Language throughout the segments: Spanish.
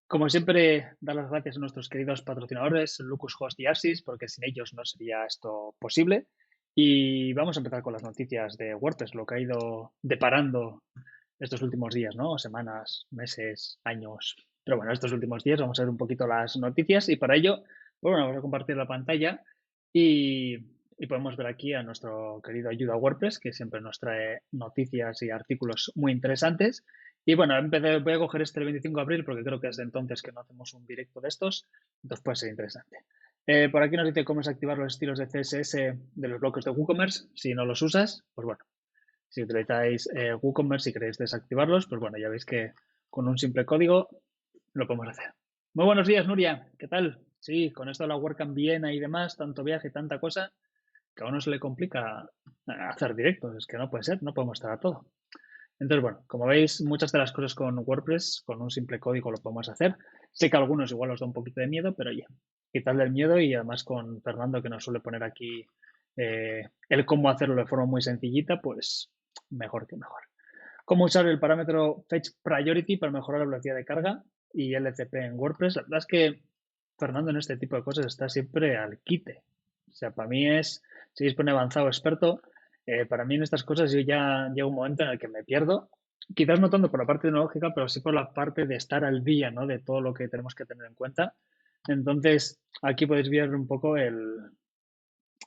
Como siempre, dar las gracias a nuestros queridos patrocinadores, Lucashost y Arsis, porque sin ellos no sería esto posible. Y vamos a empezar con las noticias de WordPress, lo que ha ido deparando estos últimos días, ¿no? Semanas, meses, años. Pero bueno, estos últimos días vamos a ver un poquito las noticias y para ello, pues bueno, vamos a compartir la pantalla y, y podemos ver aquí a nuestro querido Ayuda WordPress, que siempre nos trae noticias y artículos muy interesantes. Y bueno, voy a coger este el 25 de abril porque creo que es de entonces que no hacemos un directo de estos, entonces puede ser interesante. Por aquí nos dice cómo es activar los estilos de CSS de los bloques de WooCommerce. Si no los usas, pues bueno, si utilizáis WooCommerce y queréis desactivarlos, pues bueno, ya veis que con un simple código lo podemos hacer. Muy buenos días, Nuria. ¿Qué tal? Sí, con esto de la WordCamp Viena y demás, tanto viaje, tanta cosa, que a uno se le complica hacer directos. Es que no puede ser, no podemos estar a todo. Entonces, bueno, como veis, muchas de las cosas con WordPress, con un simple código lo podemos hacer. Sé que a algunos igual os da un poquito de miedo, pero oye, quitarle el miedo y además con Fernando que nos suele poner aquí el cómo hacerlo de forma muy sencillita, pues mejor que mejor. Cómo usar el parámetro Fetch Priority para mejorar la velocidad de carga y LCP en WordPress. La verdad es que Fernando en este tipo de cosas está siempre al quite. O sea, para mí es, si dispone avanzado experto, para mí en estas cosas yo ya llega un momento en el que me pierdo, quizás no tanto por la parte tecnológica, pero sí por la parte de estar al día, ¿no? De todo lo que tenemos que tener en cuenta. Entonces, aquí podéis ver un poco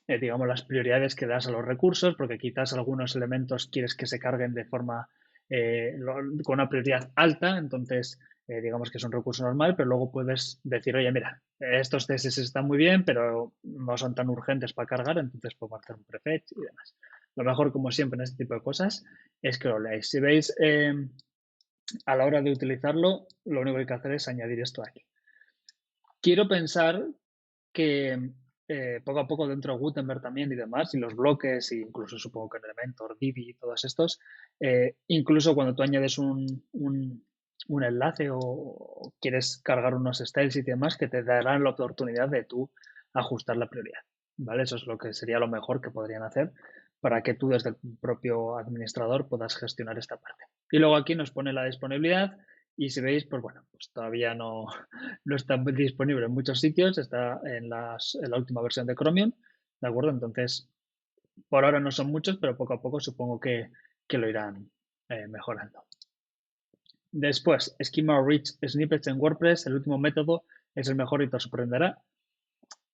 digamos, las prioridades que das a los recursos, porque quizás algunos elementos quieres que se carguen de forma con una prioridad alta, entonces digamos que es un recurso normal, pero luego puedes decir, oye, mira, estos CSS están muy bien, pero no son tan urgentes para cargar, entonces puedo hacer un prefetch y demás. Lo mejor, como siempre, en este tipo de cosas es que lo leáis. Si veis, a la hora de utilizarlo, lo único que hay que hacer es añadir esto aquí. Quiero pensar que poco a poco dentro de Gutenberg también y demás, y los bloques, e incluso supongo que en Elementor, Divi y todos estos, incluso cuando tú añades un enlace o quieres cargar unos styles y demás, que te darán la oportunidad de tú ajustar la prioridad, ¿vale? Eso es lo que sería lo mejor que podrían hacer para que tú desde el propio administrador puedas gestionar esta parte. Y luego aquí nos pone la disponibilidad y si veis, pues bueno, pues todavía no está disponible en muchos sitios, está en la última versión de Chromium, ¿de acuerdo? Entonces, por ahora no son muchos, pero poco a poco supongo que lo irán mejorando. Después, Schema Rich Snippets en WordPress, el último método es el mejor y te sorprenderá.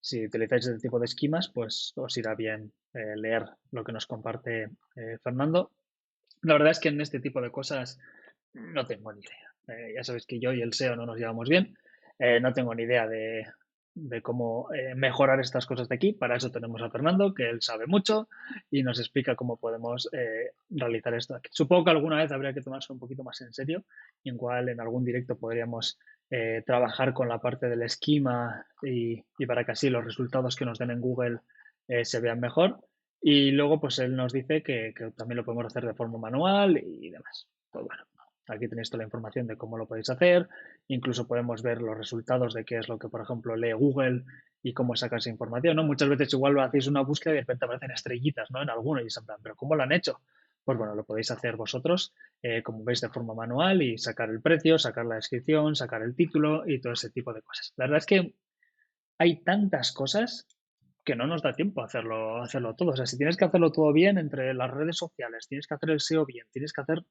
Si utilizáis este tipo de esquemas, pues os irá bien leer lo que nos comparte Fernando. La verdad es que en este tipo de cosas no tengo ni idea. Ya sabéis que yo y el SEO no nos llevamos bien. No tengo ni idea de cómo mejorar estas cosas de aquí. Para eso tenemos a Fernando, que él sabe mucho y nos explica cómo podemos realizar esto aquí. Supongo que alguna vez habría que tomarse un poquito más en serio y en algún directo podríamos trabajar con la parte del esquema y para que así los resultados que nos den en Google se vean mejor. Y luego, pues él nos dice que también lo podemos hacer de forma manual y demás. Pues bueno, aquí tenéis toda la información de cómo lo podéis hacer. Incluso podemos ver los resultados de qué es lo que, por ejemplo, lee Google y cómo saca esa información, ¿no? Muchas veces igual lo hacéis una búsqueda y de repente aparecen estrellitas, ¿no? En alguno y es en plan, ¿pero cómo lo han hecho? Pues bueno, lo podéis hacer vosotros, como veis, de forma manual y sacar el precio, sacar la descripción, sacar el título y todo ese tipo de cosas. La verdad es que hay tantas cosas que no nos da tiempo a hacerlo todo. O sea, si tienes que hacerlo todo bien entre las redes sociales, tienes que hacer el SEO bien, tienes que hacer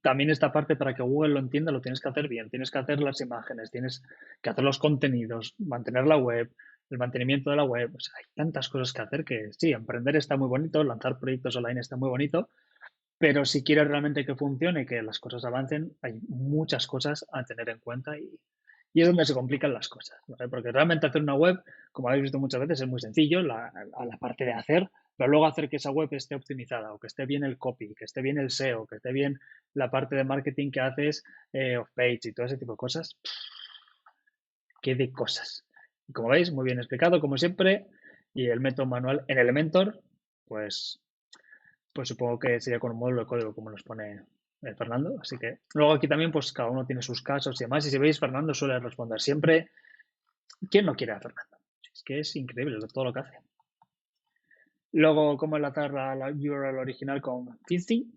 también esta parte para que Google lo entienda, lo tienes que hacer bien, tienes que hacer las imágenes, tienes que hacer los contenidos, mantener la web, el mantenimiento de la web. O sea, hay tantas cosas que hacer que sí, emprender está muy bonito, lanzar proyectos online está muy bonito, pero si quieres realmente que funcione, que las cosas avancen, hay muchas cosas a tener en cuenta y es donde se complican las cosas, ¿vale? Porque realmente hacer una web, como habéis visto muchas veces, es muy sencillo, la parte de hacer, pero luego hacer que esa web esté optimizada o que esté bien el copy, que esté bien el SEO, que esté bien la parte de marketing que haces, off page y todo ese tipo de cosas, qué de cosas. Y como veis, muy bien explicado, como siempre, y el método manual en Elementor, pues pues supongo que sería con un módulo de código como nos pone Fernando. Así que luego aquí también, pues cada uno tiene sus casos y demás. Y si veis, Fernando suele responder siempre. ¿Quién no quiere a Fernando? Es que es increíble todo lo que hace. Luego, cómo enlazar la URL original con Fizi,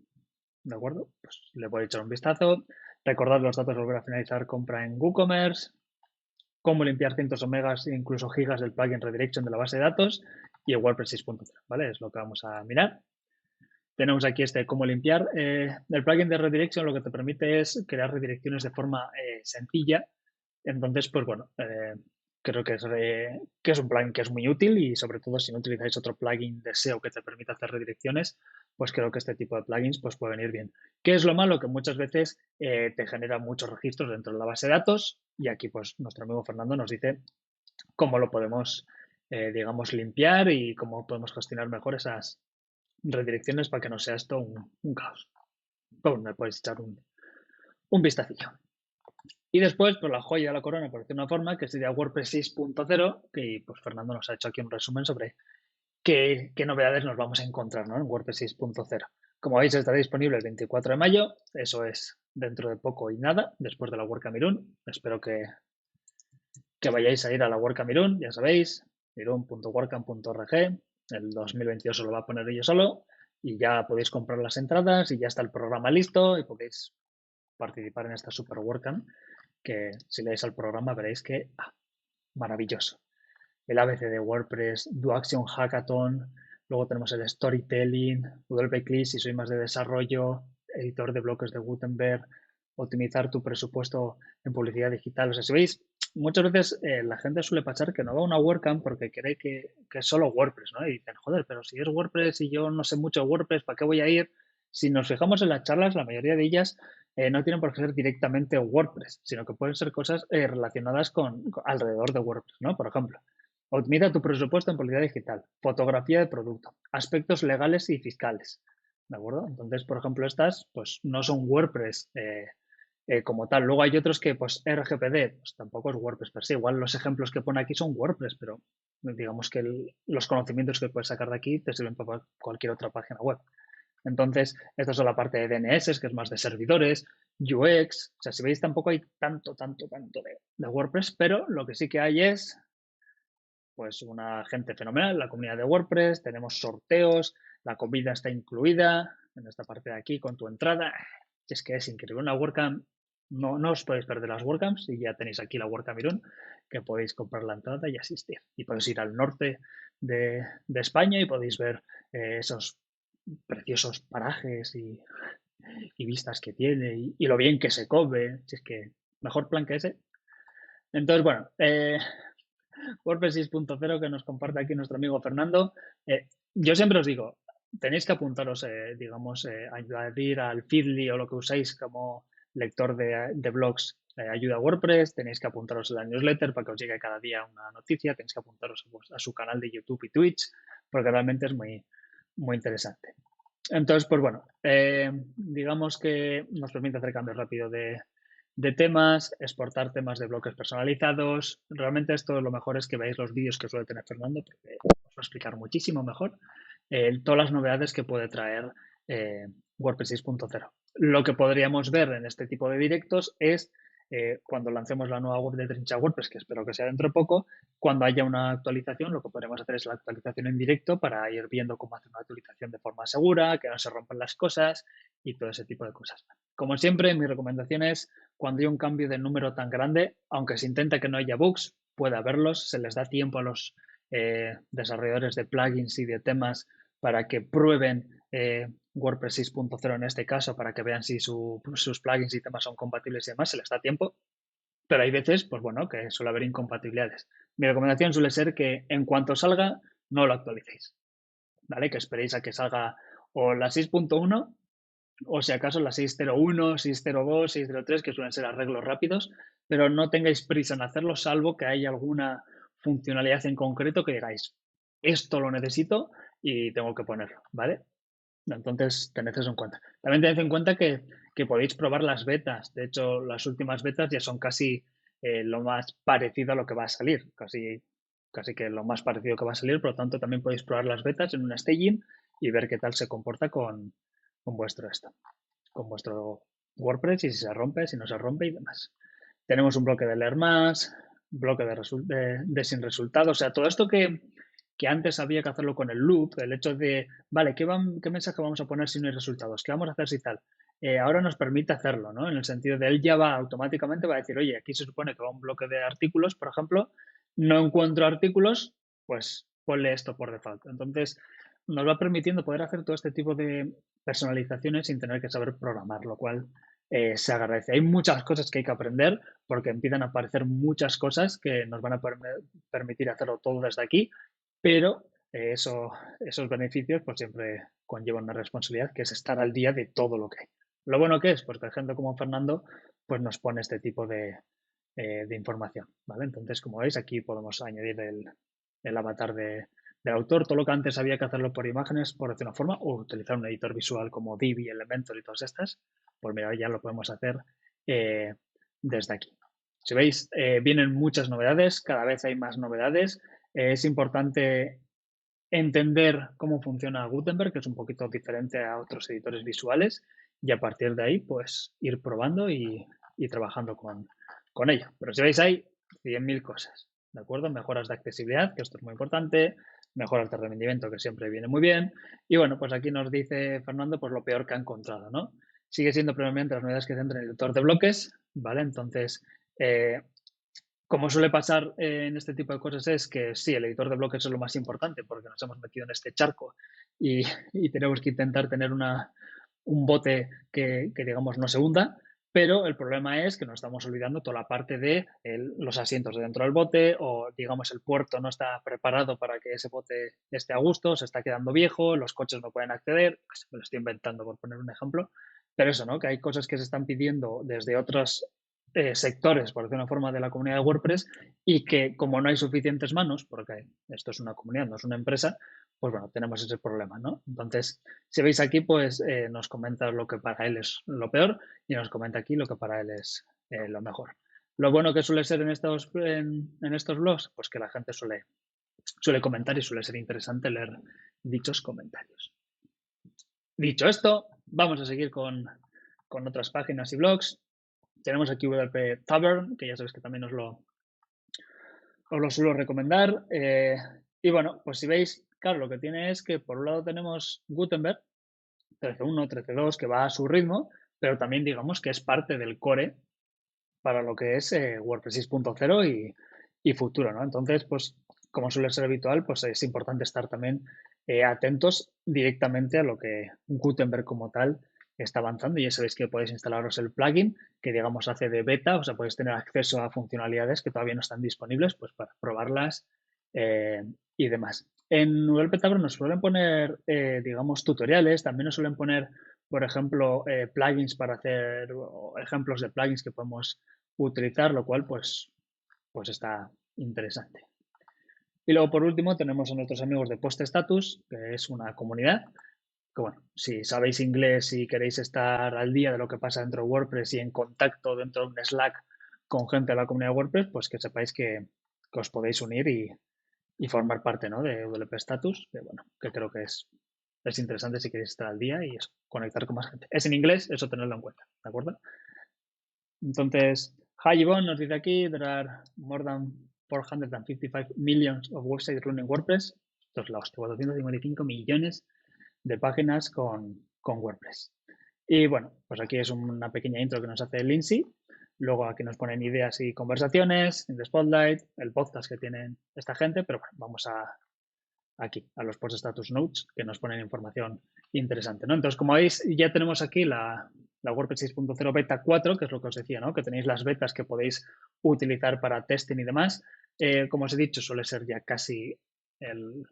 ¿de acuerdo? Pues le voy a echar un vistazo. recordar los datos, volver a finalizar compra en WooCommerce, cómo limpiar cientos o megas, incluso gigas del plugin redirection de la base de datos y el WordPress 6.0, ¿vale? Es lo que vamos a mirar. Tenemos aquí cómo limpiar. El plugin de redirection lo que te permite es crear redirecciones de forma sencilla. Entonces, pues bueno, creo que es un plugin que es muy útil y sobre todo si no utilizáis otro plugin de SEO que te permita hacer redirecciones, pues creo que este tipo de plugins pues pueden ir bien. ¿Qué es lo malo? Que muchas veces te genera muchos registros dentro de la base de datos y aquí pues nuestro amigo Fernando nos dice cómo lo podemos, digamos, limpiar y cómo podemos gestionar mejor esas redirecciones para que no sea esto un caos. Pues me podéis echar un vistacillo. Y después, pues la joya de la corona, por decir una forma, que sería WordPress 6.0, que pues Fernando nos ha hecho aquí un resumen sobre qué novedades nos vamos a encontrar, ¿no?, en WordPress 6.0. Como veis, estará disponible el 24 de mayo, eso es dentro de poco y nada, después de la WordCamp Irún. Espero que vayáis a ir a la WordCamp Irún, ya sabéis, irún.wordcamp.org, el 2022 se lo va a poner ello solo, y ya podéis comprar las entradas y ya está el programa listo y podéis participar en esta Super WordCamp, que si leéis al programa veréis que maravilloso. El ABC de WordPress, Do Action Hackathon, luego tenemos el Storytelling, WP-Click si sois más de desarrollo, editor de bloques de Gutenberg, optimizar tu presupuesto en publicidad digital. O sea, si veis, muchas veces la gente suele pasar que no va a una WordCamp porque cree que es solo WordPress, ¿no? Y dicen, joder, pero si es WordPress y yo no sé mucho de WordPress, ¿para qué voy a ir? Si nos fijamos en las charlas, la mayoría de ellas no tienen por qué ser directamente WordPress, sino que pueden ser cosas relacionadas con alrededor de WordPress, ¿no? Por ejemplo, optimiza tu presupuesto en publicidad digital, fotografía de producto, aspectos legales y fiscales, ¿de acuerdo? Entonces, por ejemplo, estas pues no son WordPress como tal. Luego hay otros que, pues RGPD, pues tampoco es WordPress per se. Igual los ejemplos que pone aquí son WordPress, pero digamos que los conocimientos que puedes sacar de aquí te sirven para cualquier otra página web. Entonces, esta es la parte de DNS, que es más de servidores, UX. O sea, si veis, tampoco hay tanto de WordPress, pero lo que sí que hay es pues una gente fenomenal, la comunidad de WordPress, tenemos sorteos, la comida está incluida en esta parte de aquí con tu entrada. Es que es increíble. Una WordCamp, no os podéis perder las WordCamps y ya tenéis aquí la WordCamp Irún, que podéis comprar la entrada y asistir. Y podéis ir al norte de España y podéis ver esos preciosos parajes y vistas que tiene y lo bien que se come. Si es que mejor plan que ese. Entonces, bueno, WordPress 6.0 que nos comparte aquí nuestro amigo Fernando. Yo siempre os digo, tenéis que apuntaros, digamos, a añadir al Feedly o lo que usáis como lector de blogs, ayuda a WordPress, tenéis que apuntaros a la newsletter para que os llegue cada día una noticia, tenéis que apuntaros a su canal de YouTube y Twitch, porque realmente es muy interesante. Entonces, pues bueno, digamos que nos permite hacer cambios rápido de temas, exportar temas de bloques personalizados. Realmente esto lo mejor es que veáis los vídeos que suele tener Fernando, porque os va a explicar muchísimo mejor todas las novedades que puede traer WordPress 6.0. Lo que podríamos ver en este tipo de directos es cuando lancemos la nueva web de Trincha WordPress, que espero que sea dentro de poco, cuando haya una actualización, lo que podremos hacer es la actualización en directo para ir viendo cómo hacer una actualización de forma segura, que no se rompan las cosas y todo ese tipo de cosas. Como siempre, mi recomendación es cuando hay un cambio de número tan grande, aunque se intenta que no haya bugs, puede haberlos, se les da tiempo a los desarrolladores de plugins y de temas para que prueben WordPress 6.0 en este caso, para que vean si sus plugins y temas son compatibles y demás, se les da tiempo. Pero hay veces, pues bueno, que suele haber incompatibilidades. Mi recomendación suele ser que en cuanto salga, no lo actualicéis, ¿vale? Que esperéis a que salga o la 6.1 o si acaso la 601, 602, 603, que suelen ser arreglos rápidos, pero no tengáis prisa en hacerlo, salvo que haya alguna funcionalidad en concreto que digáis, esto lo necesito y tengo que ponerlo, ¿vale? Entonces, tened eso en cuenta. También tened en cuenta que podéis probar las betas. De hecho, las últimas betas ya son casi lo más parecido a lo que va a salir. Casi que lo más parecido que va a salir. Por lo tanto, también podéis probar las betas en un staging y ver qué tal se comporta con vuestro WordPress y si se rompe, si no se rompe y demás. Tenemos un bloque de leer más, bloque de sin resultados. O sea, todo esto que antes había que hacerlo con el loop, el hecho de, vale, ¿qué mensaje vamos a poner si no hay resultados? ¿Qué vamos a hacer si tal? ahora nos permite hacerlo, ¿no? En el sentido de él ya va automáticamente, va a decir, oye, aquí se supone que va un bloque de artículos, por ejemplo, no encuentro artículos, pues ponle esto por default. Entonces, nos va permitiendo poder hacer todo este tipo de personalizaciones sin tener que saber programar, lo cual se agradece. Hay muchas cosas que hay que aprender porque empiezan a aparecer muchas cosas que nos van a permitir hacerlo todo desde aquí, pero esos beneficios pues siempre conllevan una responsabilidad que es estar al día de todo lo que hay. Lo bueno que es, pues que gente como Fernando pues nos pone este tipo de información, ¿vale? Entonces, como veis, aquí podemos añadir el avatar del autor, todo lo que antes había que hacerlo por imágenes, por decir una forma, o utilizar un editor visual como Divi, Elementor y todas estas, pues mira, ya lo podemos hacer eh, desde aquí. Si veis, vienen muchas novedades, cada vez hay más novedades. Es importante entender cómo funciona Gutenberg, que es un poquito diferente a otros editores visuales, y a partir de ahí, pues ir probando y trabajando con ello. Pero si veis, hay 100.000 cosas, ¿de acuerdo? Mejoras de accesibilidad, que esto es muy importante, mejoras de rendimiento, que siempre viene muy bien. Y bueno, pues aquí nos dice Fernando, pues lo peor que ha encontrado, ¿no? Sigue siendo previamente las novedades que centran en el editor de bloques, ¿vale? Entonces, como suele pasar en este tipo de cosas es que sí, el editor de bloques es lo más importante porque nos hemos metido en este charco y tenemos que intentar tener un bote que, digamos, no se hunda, pero el problema es que nos estamos olvidando toda la parte de los asientos de dentro del bote o, digamos, el puerto no está preparado para que ese bote esté a gusto, se está quedando viejo, los coches no pueden acceder, pues me lo estoy inventando por poner un ejemplo, pero eso, ¿no? Que hay cosas que se están pidiendo desde otros sectores, por decir una forma, de la comunidad de WordPress y que como no hay suficientes manos, porque esto es una comunidad, no es una empresa, pues bueno, tenemos ese problema, ¿no? Entonces, si veis aquí, pues nos comenta lo que para él es lo peor y nos comenta aquí lo que para él es lo mejor. Lo bueno que suele ser en estos blogs, pues que la gente suele comentar y suele ser interesante leer dichos comentarios. Dicho esto, vamos a seguir con otras páginas y blogs. Tenemos aquí WP Tavern, que ya sabéis que también os lo suelo recomendar. Y bueno, pues si veis, claro, lo que tiene es que por un lado tenemos Gutenberg 13.1, 13.2, que va a su ritmo, pero también digamos que es parte del core para lo que es WordPress 6.0 y futuro, ¿no? Entonces, pues como suele ser habitual, pues es importante estar también atentos directamente a lo que Gutenberg como tal está avanzando. Y ya sabéis que podéis instalaros el plugin que, digamos, hace de beta, o sea, podéis tener acceso a funcionalidades que todavía no están disponibles, pues para probarlas y demás. En WP Tavern nos suelen poner, digamos, tutoriales, también nos suelen poner, por ejemplo, plugins para hacer, ejemplos de plugins que podemos utilizar, lo cual pues está interesante. Y luego, por último, tenemos a nuestros amigos de Post Status, que es una comunidad que, bueno, si sabéis inglés y queréis estar al día de lo que pasa dentro de WordPress y en contacto dentro de un Slack con gente de la comunidad de WordPress, pues que sepáis que os podéis unir y formar parte, ¿no?, de WP Status, que bueno, que creo que es interesante si queréis estar al día y conectar con más gente. Es en inglés, eso tenedlo en cuenta, ¿de acuerdo? Entonces, hi Yvonne nos dice aquí, there are more than 455 millions of websites running WordPress. Esto es la hostia, 455 millones de páginas con WordPress. Y bueno, pues aquí es una pequeña intro que nos hace Lindsay. Luego aquí nos ponen ideas y conversaciones, en The Spotlight, el podcast que tienen esta gente, pero bueno, vamos aquí, a los Post Status Notes, que nos ponen información interesante, ¿no? Entonces, como veis, ya tenemos aquí la WordPress 6.0 Beta 4, que es lo que os decía, ¿no? Que tenéis las betas que podéis utilizar para testing y demás. Como os he dicho, suele ser ya casi el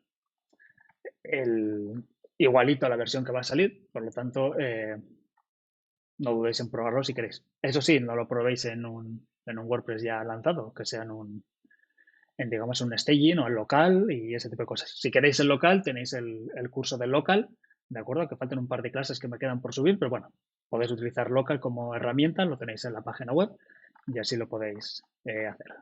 igualito a la versión que va a salir, por lo tanto, no dudéis en probarlo si queréis. Eso sí, no lo probéis en un WordPress ya lanzado, que sea digamos, un staging o el local y ese tipo de cosas. Si queréis el local, tenéis el curso del local, ¿de acuerdo? Que faltan un par de clases que me quedan por subir, pero bueno, podéis utilizar local como herramienta, lo tenéis en la página web y así lo podéis hacer.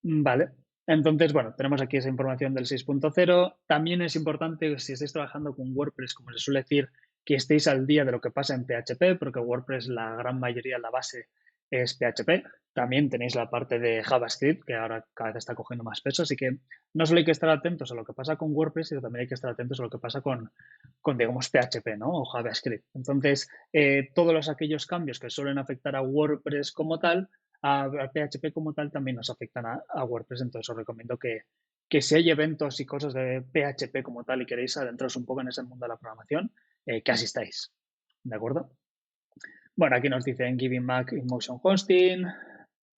Vale, entonces, bueno, tenemos aquí esa información del 6.0. También es importante, si estáis trabajando con WordPress, como se suele decir, que estéis al día de lo que pasa en PHP, porque WordPress, la gran mayoría, la base es PHP. También tenéis la parte de JavaScript, que ahora cada vez está cogiendo más peso, así que no solo hay que estar atentos a lo que pasa con WordPress, sino también hay que estar atentos a lo que pasa con digamos, PHP, ¿no? O JavaScript. Entonces, todos aquellos cambios que suelen afectar a WordPress como tal, a PHP como tal, también nos afectan a WordPress. Entonces, os recomiendo que si hay eventos y cosas de PHP como tal y queréis adentraros un poco en ese mundo de la programación, que asistáis. ¿De acuerdo? Bueno, aquí nos dicen Giving Back in Motion Hosting,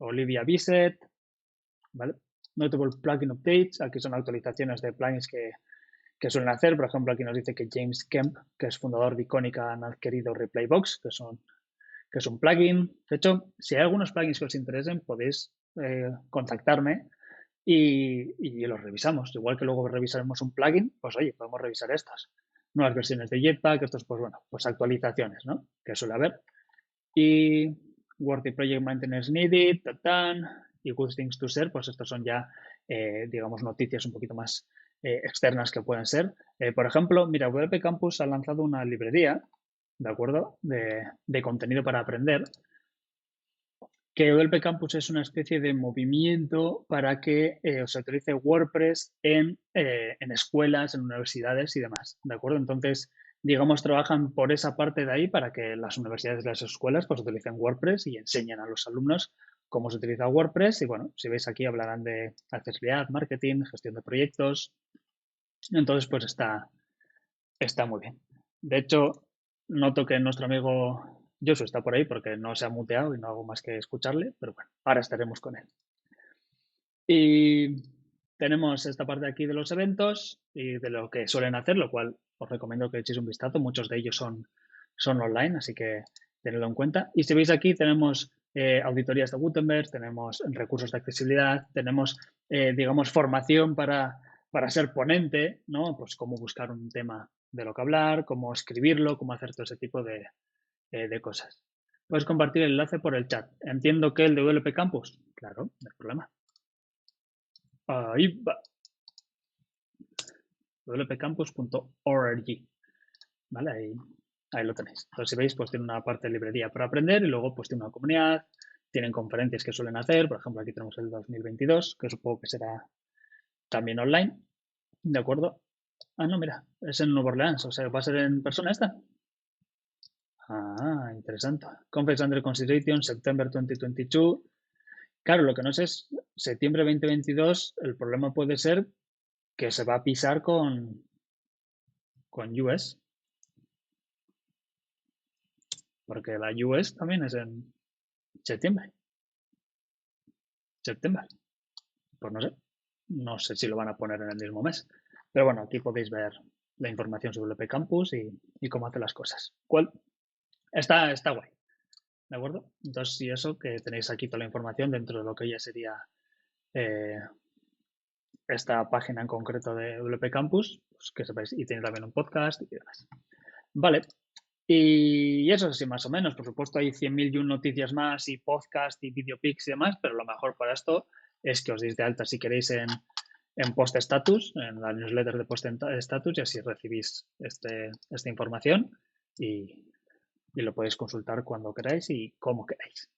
Olivia Bisset, ¿vale? Notable Plugin Updates, aquí son actualizaciones de plugins que suelen hacer. Por ejemplo, aquí nos dice que James Kemp, que es fundador de Icónica, han adquirido Replaybox, que es un plugin. De hecho, si hay algunos plugins que os interesen, podéis contactarme y los revisamos. Igual que luego revisaremos un plugin, pues oye, podemos revisar estas. Nuevas versiones de Jetpack, estos, pues bueno, pues actualizaciones, ¿no? Que suele haber. Y Worthy Project Maintenance Needed, Tatan, y Good Things to Share, pues estos son ya, digamos, noticias un poquito más externas que pueden ser. Por ejemplo, mira, WP Campus ha lanzado una librería, ¿de acuerdo?, de contenido para aprender, que WP Campus es una especie de movimiento para que se utilice WordPress en escuelas, en universidades y demás, ¿de acuerdo? Entonces, digamos, trabajan por esa parte de ahí para que las universidades y las escuelas pues utilicen WordPress y enseñen a los alumnos cómo se utiliza WordPress. Y bueno, si veis aquí hablarán de accesibilidad, marketing, gestión de proyectos. Entonces, pues está muy bien. De hecho, noto que nuestro amigo Josu está por ahí porque no se ha muteado y no hago más que escucharle, pero bueno, ahora estaremos con él. Y tenemos esta parte aquí de los eventos y de lo que suelen hacer, lo cual os recomiendo que echéis un vistazo. Muchos de ellos son online, así que tenedlo en cuenta. Y si veis aquí, tenemos auditorías de Gutenberg, tenemos recursos de accesibilidad, tenemos, digamos, formación para ser ponente, ¿no? Pues cómo buscar un tema de lo que hablar, cómo escribirlo, cómo hacer todo ese tipo de cosas. Puedes compartir el enlace por el chat. Entiendo que el de WP Campus. Claro, no hay problema. Ahí va. wpcampus.org. ¿Vale? Ahí lo tenéis. Entonces, si veis, pues tiene una parte de librería para aprender y luego pues tiene una comunidad, tienen conferencias que suelen hacer. Por ejemplo, aquí tenemos el 2022, que supongo que será también online. ¿De acuerdo? Ah, no, mira, es en Nueva Orleans, o sea, ¿va a ser en persona esta? Ah, interesante. Conference Under Consideration, September 2022. Claro, lo que no sé es, septiembre 2022, el problema puede ser que se va a pisar con US, porque la US también es en septiembre. Pues no sé si lo van a poner en el mismo mes. Pero bueno, aquí podéis ver la información sobre el EP Campus y cómo hace las cosas. ¿Cuál? Está guay. ¿De acuerdo? Entonces, y eso, que tenéis aquí toda la información dentro de lo que ya sería esta página en concreto de WP Campus, pues que sepáis, y tiene también un podcast y demás. Vale, y eso es así más o menos. Por supuesto, hay 100.001 noticias más y podcast y videopics y demás, pero lo mejor para esto es que os deis de alta si queréis en Post Status, en la newsletter de Post Status, y así recibís esta información y lo podéis consultar cuando queráis y como queráis.